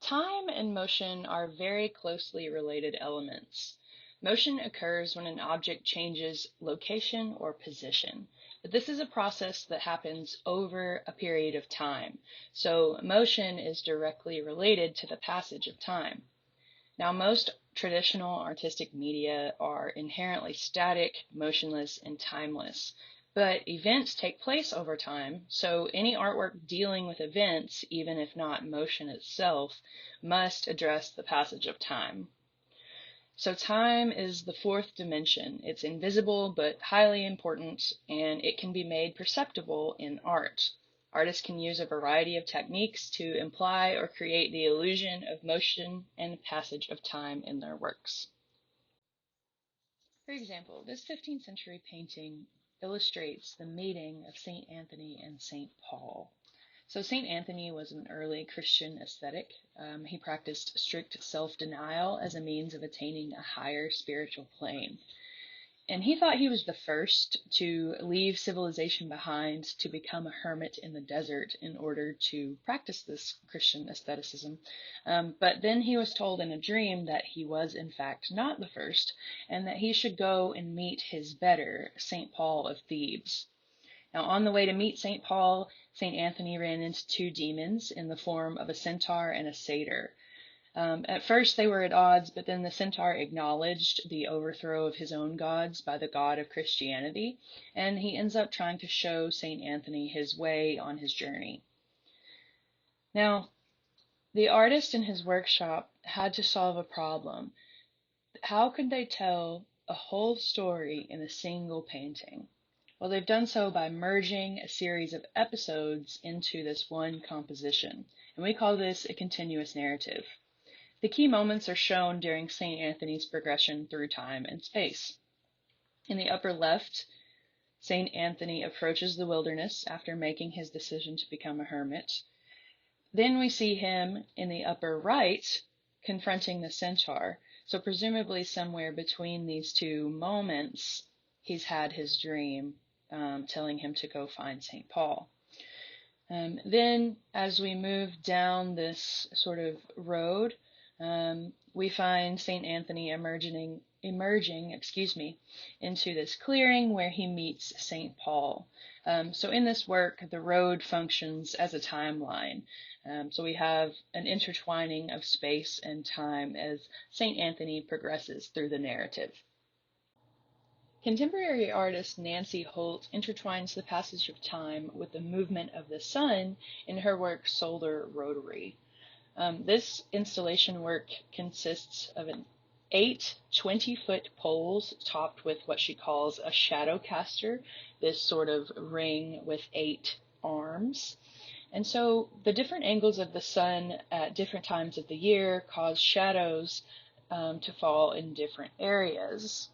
Time and motion are very closely related elements. Motion occurs when an object changes location or position, but this is a process that happens over a period of time. So motion is directly related to the passage of time. Now, most traditional artistic media are inherently static, motionless, and timeless. But events take place over time, so any artwork dealing with events, even if not motion itself, must address the passage of time. So time is the fourth dimension. It's invisible but highly important, and it can be made perceptible in art. Artists can use a variety of techniques to imply or create the illusion of motion and passage of time in their works. For example, this 15th century painting illustrates the meeting of St. Anthony and St. Paul. So St. Anthony was an early Christian ascetic. He practiced strict self-denial as a means of attaining a higher spiritual plane. And he thought he was the first to leave civilization behind to become a hermit in the desert in order to practice this Christian asceticism. But then he was told in a dream that he was in fact not the first, and that he should go and meet his better, St. Paul of Thebes. Now, on the way to meet St. Paul, St. Anthony ran into two demons in the form of a centaur and a satyr. At first they were at odds, but then the centaur acknowledged the overthrow of his own gods by the god of Christianity, and he ends up trying to show St. Anthony his way on his journey. Now, the artist in his workshop had to solve a problem. How could they tell a whole story in a single painting? Well, they've done so by merging a series of episodes into this one composition, and we call this a continuous narrative. The key moments are shown during St. Anthony's progression through time and space. In the upper left, St. Anthony approaches the wilderness after making his decision to become a hermit. Then we see him in the upper right confronting the centaur. So presumably somewhere between these two moments, he's had his dream telling him to go find St. Paul. Then as we move down this sort of road, we find St. Anthony emerging, into this clearing where he meets St. Paul. So in this work, the road functions as a timeline. So we have an intertwining of space and time as St. Anthony progresses through the narrative. Contemporary artist Nancy Holt intertwines the passage of time with the movement of the sun in her work Solar Rotary. This installation work consists of 8 20-foot poles topped with what she calls a shadow caster, this sort of ring with 8 arms. And so the different angles of the sun at different times of the year cause shadows to fall in different areas.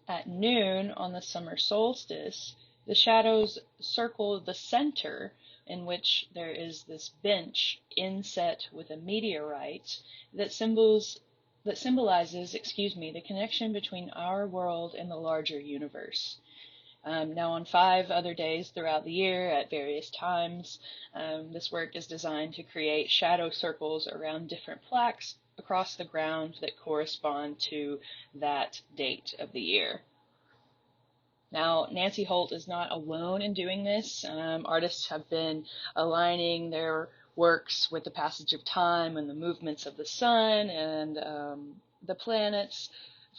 At noon on the summer solstice, the shadows circle the center, in which there is this bench inset with a meteorite that symbolizes, the connection between our world and the larger universe. Now on 5 other days throughout the year at various times, this work is designed to create shadow circles around different plaques across the ground that correspond to that date of the year. Now, Nancy Holt is not alone in doing this. Artists have been aligning their works with the passage of time and the movements of the sun and the planets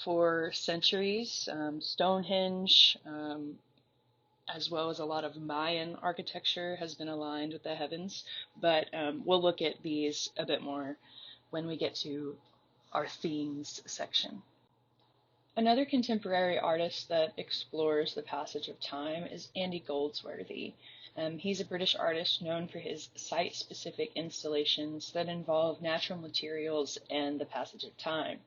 for centuries. Stonehenge, as well as a lot of Mayan architecture, has been aligned with the heavens, but we'll look at these a bit more when we get to our themes section. Another contemporary artist that explores the passage of time is Andy Goldsworthy. He's a British artist known for his site-specific installations that involve natural materials and the passage of time.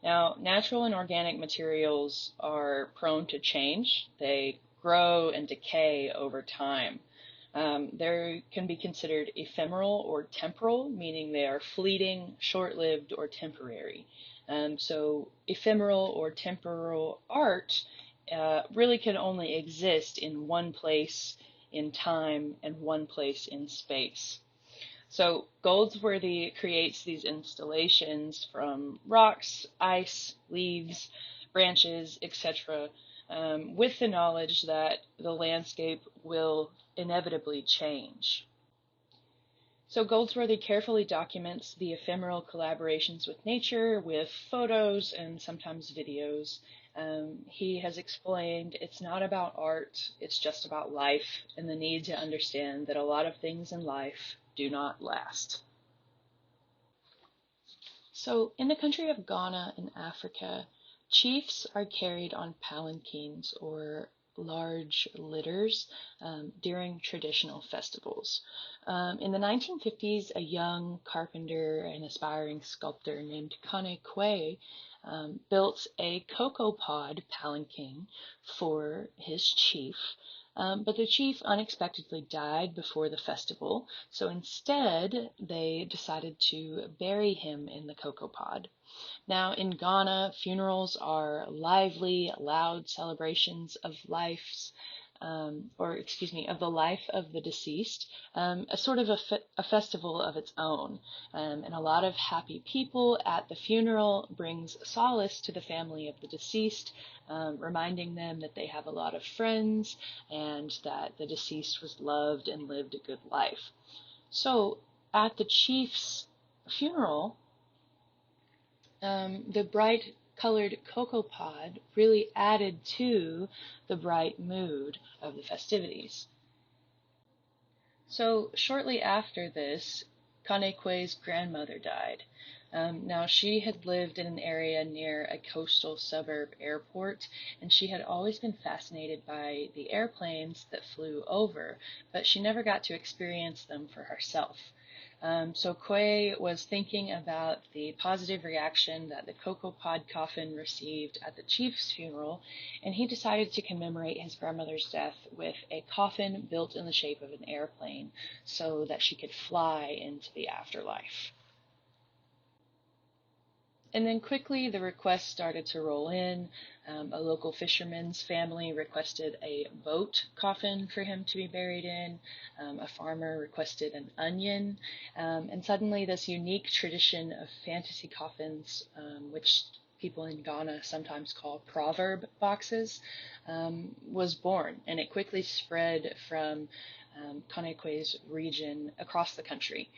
Now, natural and organic materials are prone to change. They grow and decay over time. They can be considered ephemeral or temporal, meaning they are fleeting, short-lived, or temporary. So ephemeral or temporal art really can only exist in one place in time and one place in space. So Goldsworthy creates these installations from rocks, ice, leaves, branches, etc., with the knowledge that the landscape will inevitably change. So Goldsworthy carefully documents the ephemeral collaborations with nature with photos and sometimes videos. He has explained it's not about art, it's just about life and the need to understand that a lot of things in life do not last. So in the country of Ghana in Africa, chiefs are carried on palanquins or large litters during traditional festivals. In the 1950s, a young carpenter and aspiring sculptor named Kane Kwe built a cocoa pod palanquin for his chief. But the chief unexpectedly died before the festival, so instead they decided to bury him in the cocoa pod. Now, in Ghana, funerals are lively, loud celebrations of of the life of the deceased, a sort of a festival of its own. And a lot of happy people at the funeral brings solace to the family of the deceased, reminding them that they have a lot of friends and that the deceased was loved and lived a good life. So, at the chief's funeral, the bright colored cocoa pod really added to the bright mood of the festivities. So shortly after this, Kanekwe's grandmother died. Now she had lived in an area near a coastal suburb airport, and she had always been fascinated by the airplanes that flew over, but she never got to experience them for herself. So Kwe was thinking about the positive reaction that the cocoa pod coffin received at the chief's funeral, and he decided to commemorate his grandmother's death with a coffin built in the shape of an airplane so that she could fly into the afterlife. And then quickly the requests started to roll in. A local fisherman's family requested a boat coffin for him to be buried in. A farmer requested an onion. And suddenly this unique tradition of fantasy coffins, which people in Ghana sometimes call proverb boxes, was born. And it quickly spread from Kanekwe's region across the country.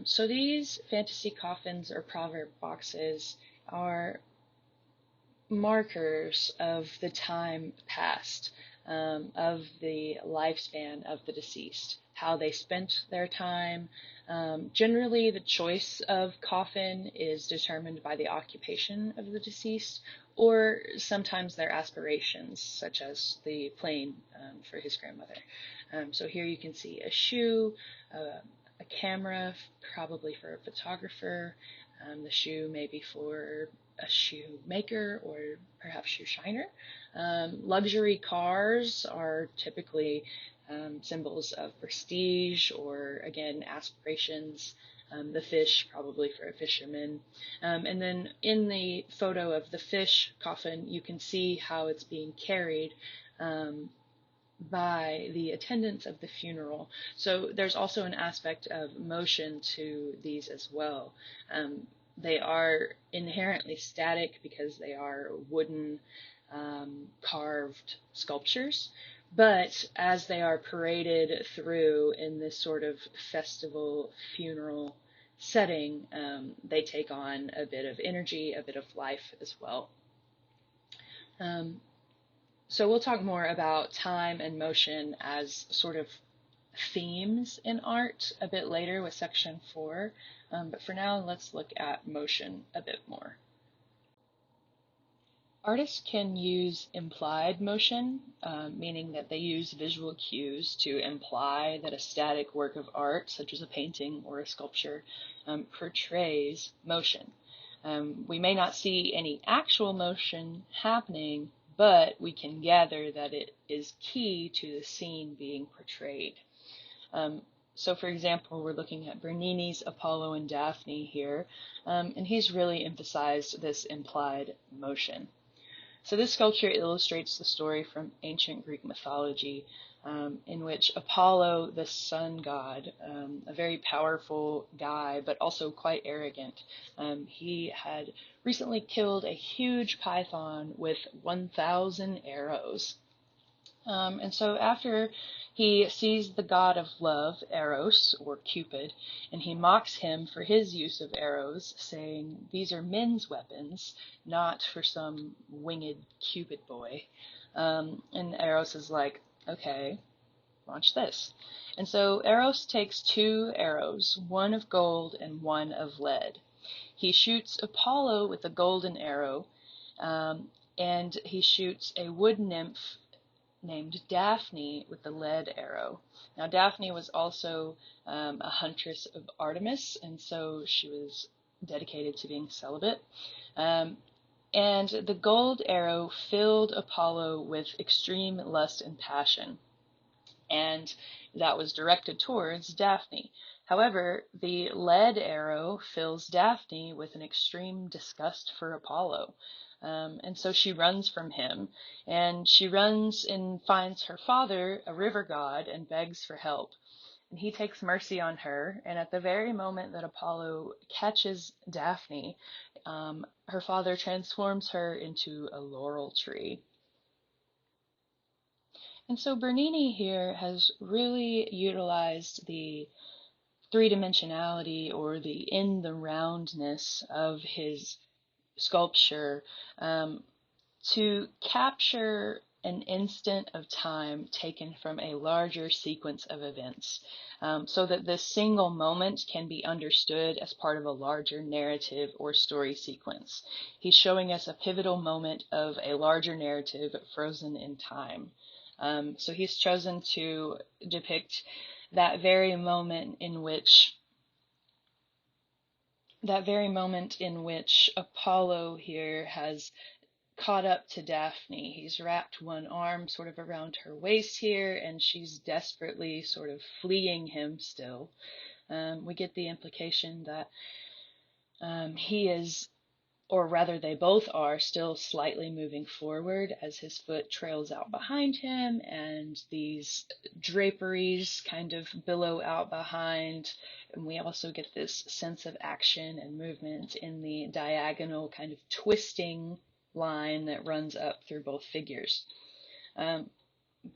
So these fantasy coffins or proverb boxes are markers of the time past, of the lifespan of the deceased, how they spent their time. Generally, the choice of coffin is determined by the occupation of the deceased, or sometimes their aspirations, such as the plane for his grandmother. So here you can see a shoe, a camera, probably for a photographer. The shoe maybe for a shoe maker or perhaps shoe shiner. Luxury cars are typically symbols of prestige or, again, aspirations. The fish, probably for a fisherman. And then in the photo of the fish coffin, you can see how it's being carried by the attendants of the funeral. So there's also an aspect of motion to these as well. They are inherently static because they are wooden carved sculptures, but as they are paraded through in this sort of festival funeral setting, they take on a bit of energy, a bit of life as well. So we'll talk more about time and motion as sort of themes in art a bit later with section 4, but for now let's look at motion a bit more. Artists can use implied motion, meaning that they use visual cues to imply that a static work of art, such as a painting or a sculpture, portrays motion. We may not see any actual motion happening, but we can gather that it is key to the scene being portrayed. So for example, we're looking at Bernini's Apollo and Daphne here, and he's really emphasized this implied motion. So this sculpture illustrates the story from ancient Greek mythology. in which Apollo, the sun god, a very powerful guy, but also quite arrogant, he had recently killed a huge python with 1,000 arrows. And so after he sees the god of love, Eros, or Cupid, and he mocks him for his use of arrows, saying, "These are men's weapons, not for some winged Cupid boy." And Eros is like, "Okay, watch this." And so Eros takes 2 arrows, one of gold and one of lead. He shoots Apollo with a golden arrow, and he shoots a wood nymph named Daphne with the lead arrow. Now, Daphne was also a huntress of Artemis, and so she was dedicated to being celibate. And the gold arrow filled Apollo with extreme lust and passion, and that was directed towards Daphne. However, the lead arrow fills Daphne with an extreme disgust for Apollo. And so she runs from him, and she runs and finds her father, a river god, and begs for help. And he takes mercy on her, and at the very moment that Apollo catches Daphne, her father transforms her into a laurel tree. And so Bernini here has really utilized the three-dimensionality or the in the roundness of his sculpture to capture an instant of time taken from a larger sequence of events, so that this single moment can be understood as part of a larger narrative or story sequence. He's showing us a pivotal moment of a larger narrative frozen in time. So he's chosen to depict that very moment in which Apollo here has caught up to Daphne. He's wrapped one arm sort of around her waist here, and she's desperately sort of fleeing him still. We get the implication that he is, or rather they both are, still slightly moving forward as his foot trails out behind him, and these draperies kind of billow out behind. And we also get this sense of action and movement in the diagonal kind of twisting line that runs up through both figures.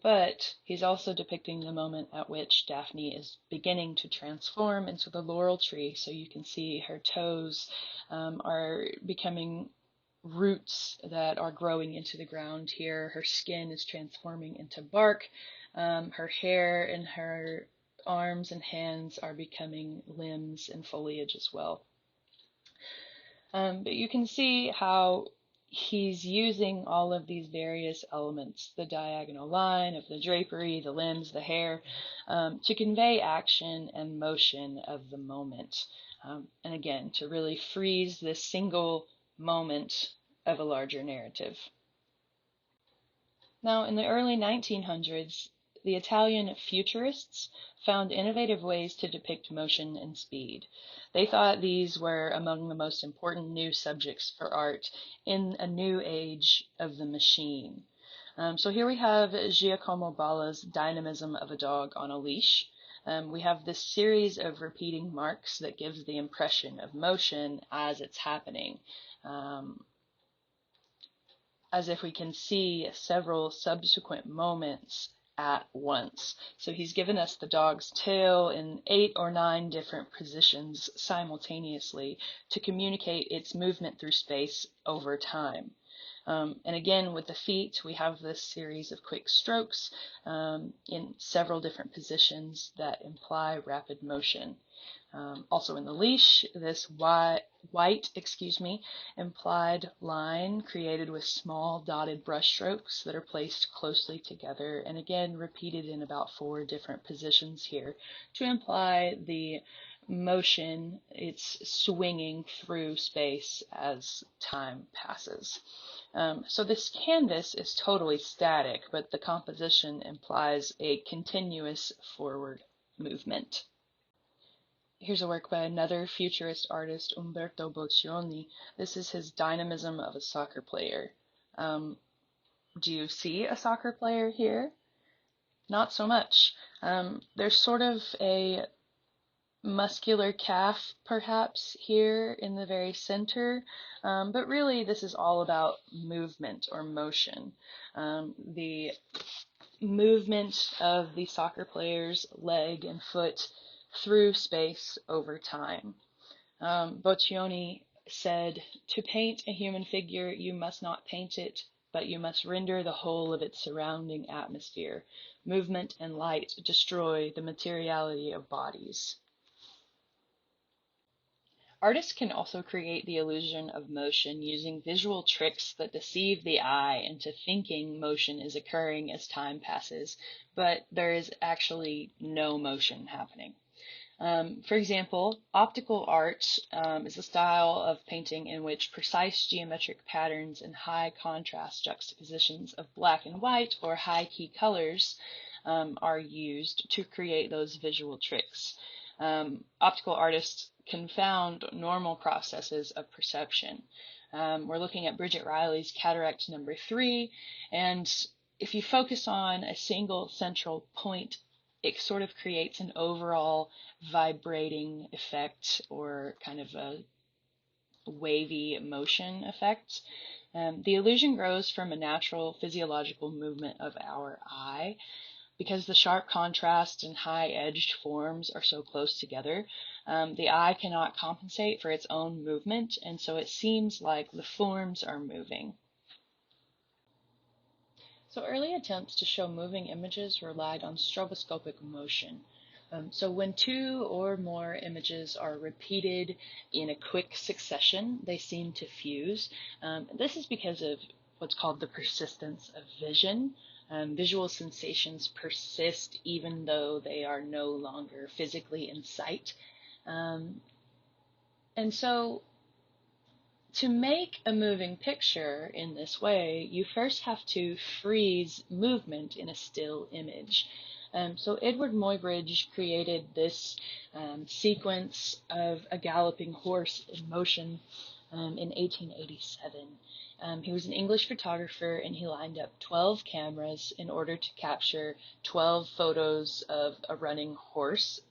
But he's also depicting the moment at which Daphne is beginning to transform into the laurel tree. So you can see her toes are becoming roots that are growing into the ground here. Her skin is transforming into bark. Her hair and her arms and hands are becoming limbs and foliage as well. But you can see how he's using all of these various elements, the diagonal line of the drapery, the limbs, the hair, to convey action and motion of the moment. And again, to really freeze this single moment of a larger narrative. Now, in the early 1900s, the Italian Futurists found innovative ways to depict motion and speed. They thought these were among the most important new subjects for art in a new age of the machine. So here we have Giacomo Balla's Dynamism of a Dog on a Leash. We have this series of repeating marks that gives the impression of motion as it's happening. As if we can see several subsequent moments at once. So he's given us the dog's tail in 8 or 9 different positions simultaneously to communicate its movement through space over time. And again, with the feet, we have this series of quick strokes in several different positions that imply rapid motion. Also in the leash, this white implied line created with small dotted brush strokes that are placed closely together, and again repeated in about 4 different positions here to imply the motion. It's swinging through space as time passes. So this canvas is totally static, but the composition implies a continuous forward movement. Here's a work by another futurist artist, Umberto Boccioni. This is his Dynamism of a Soccer Player. Do you see a soccer player here? not so much. There's sort of a muscular calf perhaps here in the very center, but really this is all about movement or motion. The movement of the soccer player's leg and foot through space over time. Boccioni said, "To paint a human figure, you must not paint it, but you must render the whole of its surrounding atmosphere. Movement and light destroy the materiality of bodies." Artists can also create the illusion of motion using visual tricks that deceive the eye into thinking motion is occurring as time passes, but there is actually no motion happening. For example, optical art is a style of painting in which precise geometric patterns and high contrast juxtapositions of black and white or high key colors are used to create those visual tricks. Optical artists confound normal processes of perception. We're looking at Bridget Riley's Cataract Number 3, and if you focus on a single central point, it sort of creates an overall vibrating effect or kind of a wavy motion effect. The illusion grows from a natural physiological movement of our eye. Because the sharp contrast and high-edged forms are so close together, the eye cannot compensate for its own movement, and so it seems like the forms are moving. So early attempts to show moving images relied on stroboscopic motion. So when two or more images are repeated in a quick succession, they seem to fuse. This is because of what's called the persistence of vision. Visual sensations persist even though they are no longer physically in sight. And so to make a moving picture in this way, you first have to freeze movement in a still image. So Edward Muybridge created this sequence of a galloping horse in motion in 1887. He was an English photographer, and he lined up 12 cameras in order to capture 12 photos of a running horse.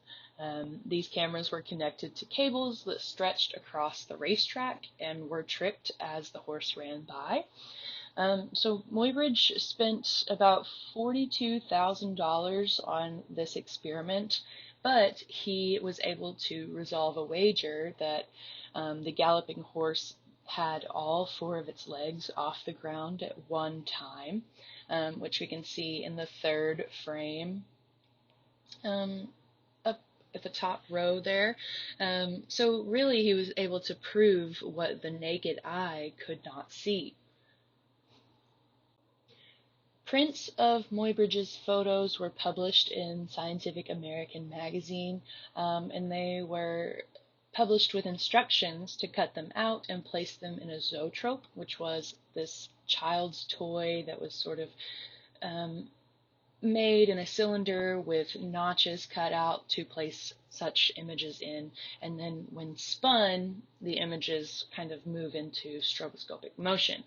These cameras were connected to cables that stretched across the racetrack and were tripped as the horse ran by. So Muybridge spent about $42,000 on this experiment, but he was able to resolve a wager that the galloping horse had all four of its legs off the ground at one time, which we can see in the third frame up at the top row there. So really he was able to prove what the naked eye could not see. Prints of Muybridge's photos were published in Scientific American magazine, and they were published with instructions to cut them out and place them in a zoetrope, which was this child's toy that was sort of made in a cylinder with notches cut out to place such images in, and then when spun, the images kind of move into stroboscopic motion.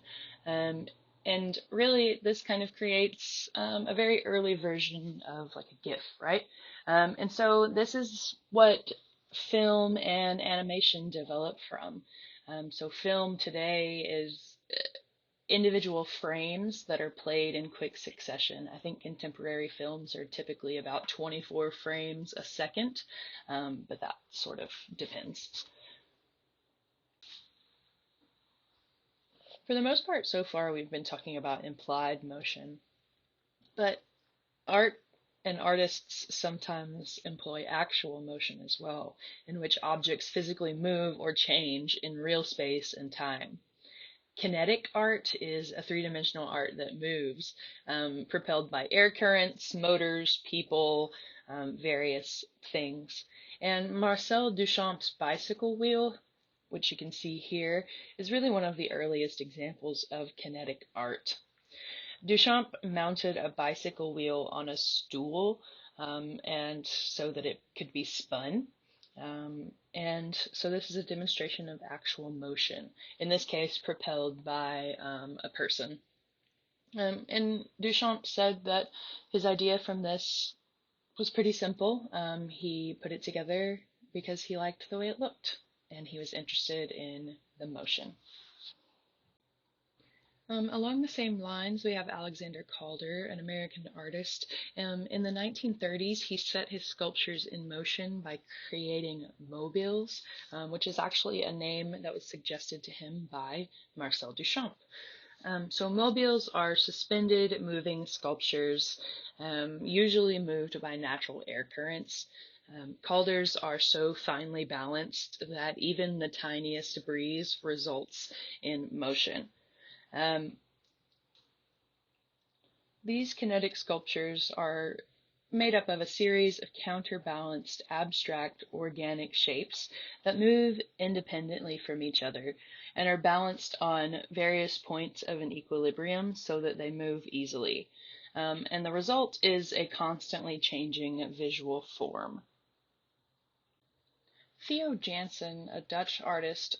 And really, this kind of creates a very early version of like a GIF, right? And so this is what film and animation developed from. So film today is individual frames that are played in quick succession. I think contemporary films are typically about 24 frames a second, but that sort of depends. For the most part, so far, we've been talking about implied motion, but art and artists sometimes employ actual motion as well, in which objects physically move or change in real space and time. Kinetic art is a three-dimensional art that moves, propelled by air currents, motors, people, various things. And Marcel Duchamp's bicycle wheel, which you can see here, is really one of the earliest examples of kinetic art. Duchamp mounted a bicycle wheel on a stool, and so that it could be spun. And so this is a demonstration of actual motion, in this case propelled by a person. And Duchamp said that his idea from this was pretty simple. He put it together because he liked the way it looked and he was interested in the motion. Along the same lines, we have Alexander Calder, an American artist. In the 1930s, he set his sculptures in motion by creating mobiles, which is actually a name that was suggested to him by Marcel Duchamp. So mobiles are suspended moving sculptures, usually moved by natural air currents. Calders are so finely balanced that even the tiniest breeze results in motion. Um, these kinetic sculptures are made up of a series of counterbalanced abstract organic shapes that move independently from each other and are balanced on various points of an equilibrium so that they move easily. And the result is a constantly changing visual form. Theo Jansen, a Dutch artist,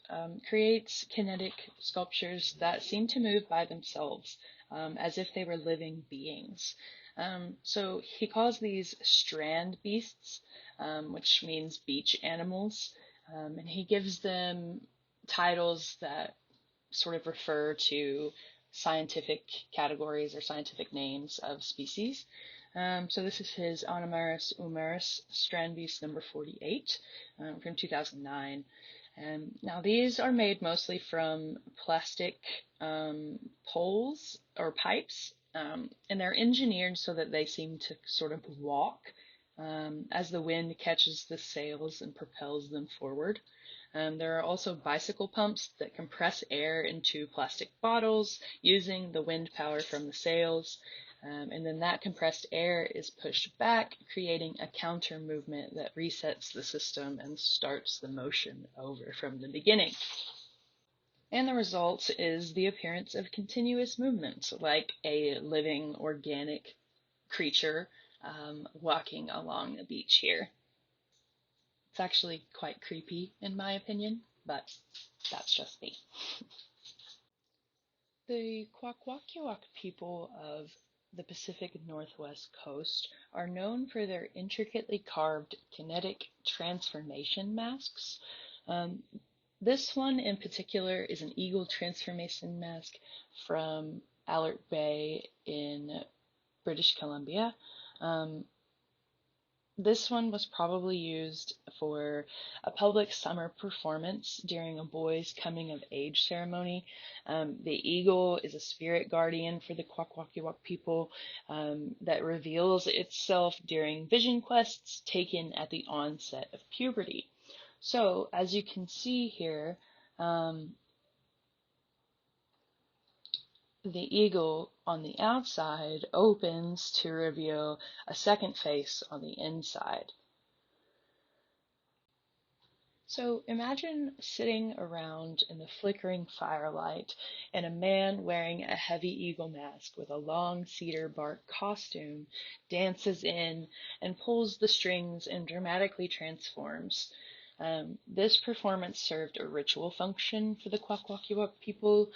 creates kinetic sculptures that seem to move by themselves, as if they were living beings. So he calls these strand beasts, which means beach animals, and he gives them titles that sort of refer to scientific categories or scientific names of species. So this is his Anomyrus humerus strand beast number 48 from 2009. Now these are made mostly from plastic poles or pipes, and they're engineered so that they seem to sort of walk as the wind catches the sails and propels them forward. There are also bicycle pumps that compress air into plastic bottles using the wind power from the sails. And then that compressed air is pushed back, creating a counter movement that resets the system and starts the motion over from the beginning. And the result is the appearance of continuous movements, like a living organic creature walking along the beach here. It's actually quite creepy in my opinion, but that's just me. The Kwakwaka'wakw people of the Pacific Northwest coast are known for their intricately carved kinetic transformation masks. Um, this one in particular is an eagle transformation mask from Alert Bay in British Columbia. Um, This one was probably used for a public summer performance during a boy's coming of age ceremony. The eagle is a spirit guardian for the Kwakwaka'wakw people that reveals itself during vision quests taken at the onset of puberty. So, as you can see here, the eagle on the outside opens to reveal a second face on the inside. So imagine sitting around in the flickering firelight and a man wearing a heavy eagle mask with a long cedar bark costume dances in and pulls the strings and dramatically transforms. This performance served a ritual function for the Kwakwaka'wakw people.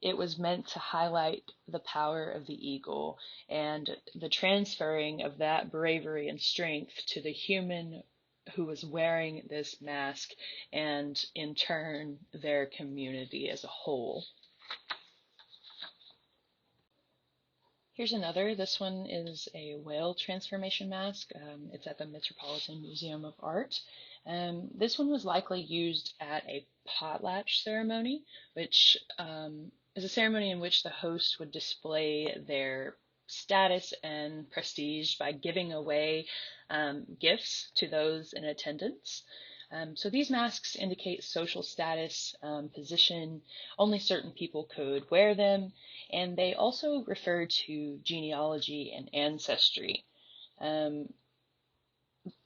It was meant to highlight the power of the eagle and the transferring of that bravery and strength to the human who was wearing this mask and in turn their community as a whole. Here's another. This one is a whale transformation mask. It's at the Metropolitan Museum of Art. This one was likely used at a potlatch ceremony, which is a ceremony in which the host would display their status and prestige by giving away gifts to those in attendance. So these masks indicate social status, position. Only certain people could wear them, and they also refer to genealogy and ancestry.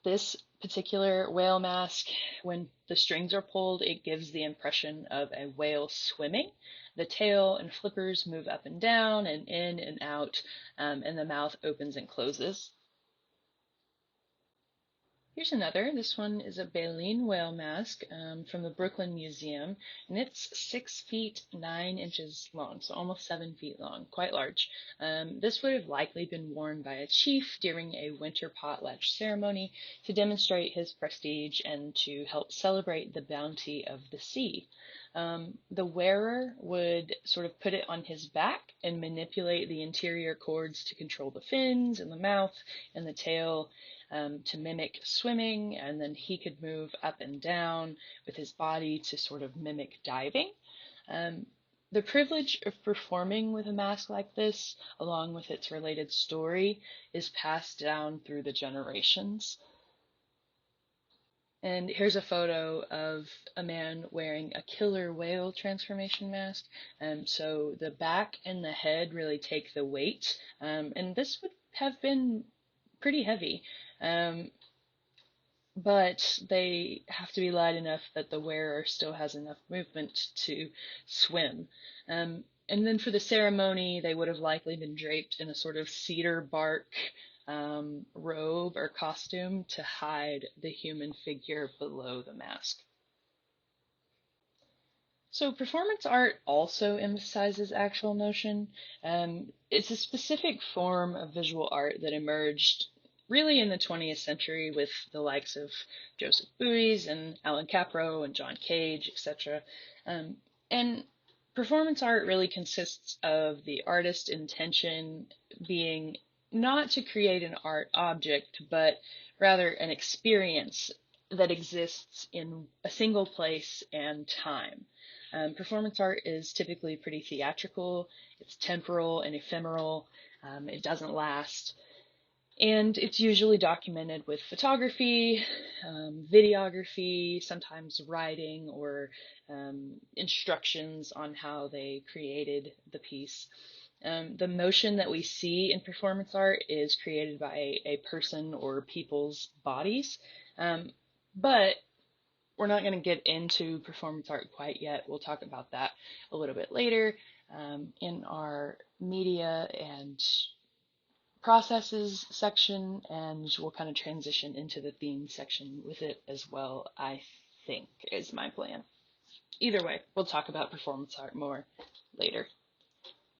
This particular whale mask, when the strings are pulled, it gives the impression of a whale swimming. The tail and flippers move up and down and in and out, and the mouth opens and closes. Here's another. This one is a baleen whale mask from the Brooklyn Museum, and it's 6 feet 9 inches long, so almost 7 feet long, quite large. This would have likely been worn by a chief during a winter potlatch ceremony to demonstrate his prestige and to help celebrate the bounty of the sea. The wearer would sort of put it on his back and manipulate the interior cords to control the fins and the mouth and the tail to mimic swimming, and then he could move up and down with his body to sort of mimic diving. Um, the privilege of performing with a mask like this, along with its related story, is passed down through the generations. And here's a photo of a man wearing a killer whale transformation mask. So the back and the head really take the weight, and this would have been pretty heavy. Um, but they have to be light enough that the wearer still has enough movement to swim. And then for the ceremony, they would have likely been draped in a sort of cedar bark robe or costume to hide the human figure below the mask. So performance art also emphasizes actual motion. It's a specific form of visual art that emerged really in the 20th century with the likes of Joseph Beuys and Alan Capro and John Cage, etc. And performance art really consists of the artist's intention being not to create an art object, but rather an experience that exists in a single place and time. Performance art is typically pretty theatrical, it's temporal and ephemeral, it doesn't last, and it's usually documented with photography, videography, sometimes writing or instructions on how they created the piece. The motion that we see in performance art is created by a person or people's bodies, but we're not going to get into performance art quite yet. We'll talk about that a little bit later in our media and processes section, and we'll kind of transition into the theme section with it as well, I think, is my plan. Either way, we'll talk about performance art more later.